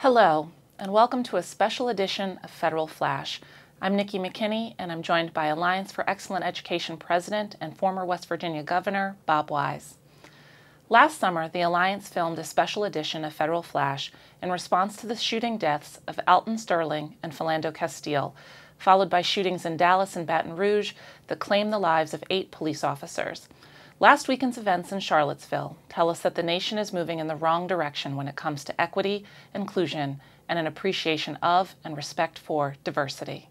Hello, and welcome to a special edition of Federal Flash. I'm Nikki McKinney, and I'm joined by Alliance for Excellent Education President and former West Virginia Governor Bob Wise. Last summer, the Alliance filmed a special edition of Federal Flash in response to the shooting deaths of Alton Sterling and Philando Castile, followed by shootings in Dallas and Baton Rouge that claimed the lives of 8 police officers. Last weekend's events in Charlottesville tell us that the nation is moving in the wrong direction when it comes to equity, inclusion, and an appreciation of and respect for diversity.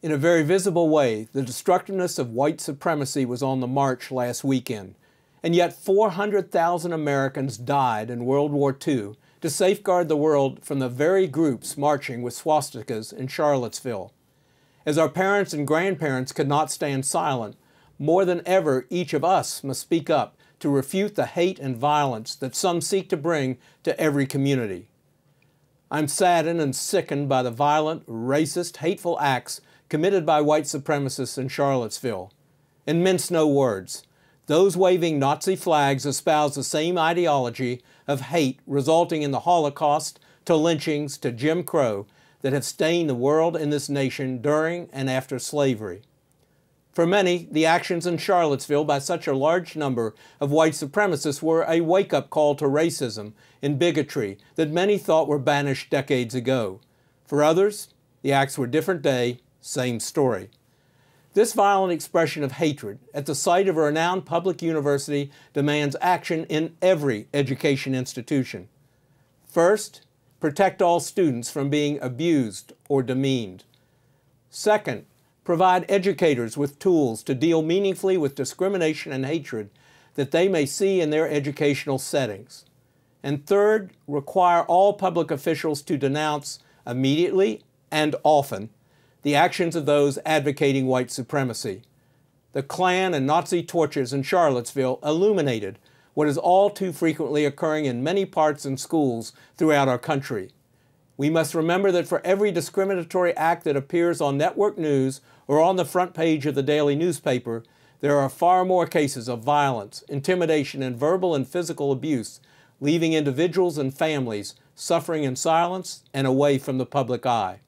In a very visible way, the destructiveness of white supremacy was on the march last weekend, and yet 400,000 Americans died in World War II to safeguard the world from the very groups marching with swastikas in Charlottesville. As our parents and grandparents could not stand silent, more than ever, each of us must speak up to refute the hate and violence that some seek to bring to every community. I'm saddened and sickened by the violent, racist, hateful acts committed by white supremacists in Charlottesville. And mince no words, those waving Nazi flags espouse the same ideology of hate resulting in the Holocaust, to lynchings, to Jim Crow that have stained the world and this nation during and after slavery. For many, the actions in Charlottesville by such a large number of white supremacists were a wake-up call to racism and bigotry that many thought were banished decades ago. For others, the acts were different day, same story. This violent expression of hatred at the site of a renowned public university demands action in every education institution. First, protect all students from being abused or demeaned. Second, provide educators with tools to deal meaningfully with discrimination and hatred that they may see in their educational settings. And third, require all public officials to denounce immediately and often the actions of those advocating white supremacy. The Klan and Nazi torches in Charlottesville illuminated what is all too frequently occurring in many parts and schools throughout our country. We must remember that for every discriminatory act that appears on network news or on the front page of the daily newspaper, there are far more cases of violence, intimidation, and verbal and physical abuse, leaving individuals and families suffering in silence and away from the public eye.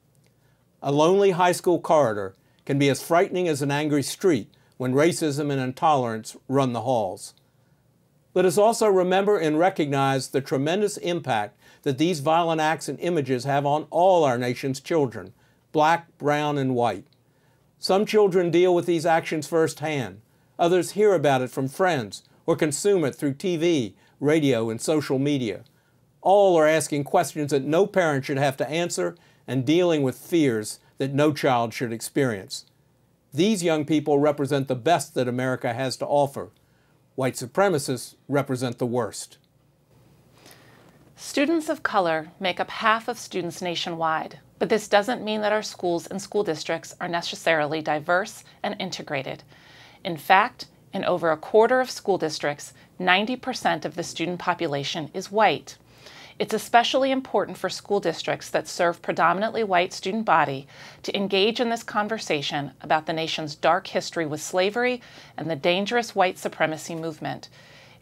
A lonely high school corridor can be as frightening as an angry street when racism and intolerance run the halls. Let us also remember and recognize the tremendous impact that these violent acts and images have on all our nation's children, black, brown, and white. Some children deal with these actions firsthand. Others hear about it from friends or consume it through TV, radio, and social media. All are asking questions that no parent should have to answer and dealing with fears that no child should experience. These young people represent the best that America has to offer. White supremacists represent the worst. Students of color make up half of students nationwide, but this doesn't mean that our schools and school districts are necessarily diverse and integrated. In fact, in over a quarter of school districts, 90% of the student population is white. It's especially important for school districts that serve predominantly white student body to engage in this conversation about the nation's dark history with slavery and the dangerous white supremacy movement.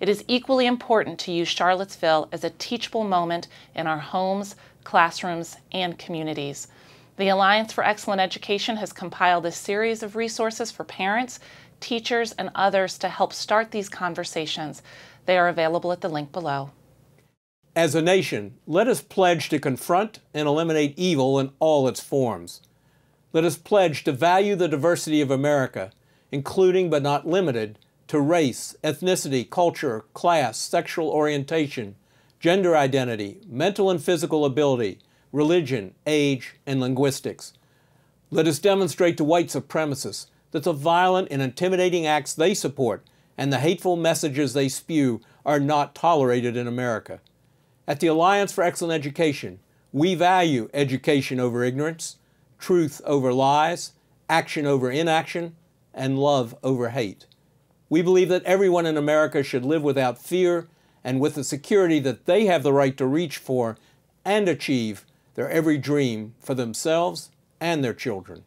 It is equally important to use Charlottesville as a teachable moment in our homes, classrooms, and communities. The Alliance for Excellent Education has compiled a series of resources for parents, teachers, and others to help start these conversations. They are available at the link below. As a nation, let us pledge to confront and eliminate evil in all its forms. Let us pledge to value the diversity of America, including but not limited to race, ethnicity, culture, class, sexual orientation, gender identity, mental and physical ability, religion, age, and linguistics. Let us demonstrate to white supremacists that the violent and intimidating acts they support and the hateful messages they spew are not tolerated in America. At the Alliance for Excellent Education, we value education over ignorance, truth over lies, action over inaction, and love over hate. We believe that everyone in America should live without fear and with the security that they have the right to reach for and achieve their every dream for themselves and their children.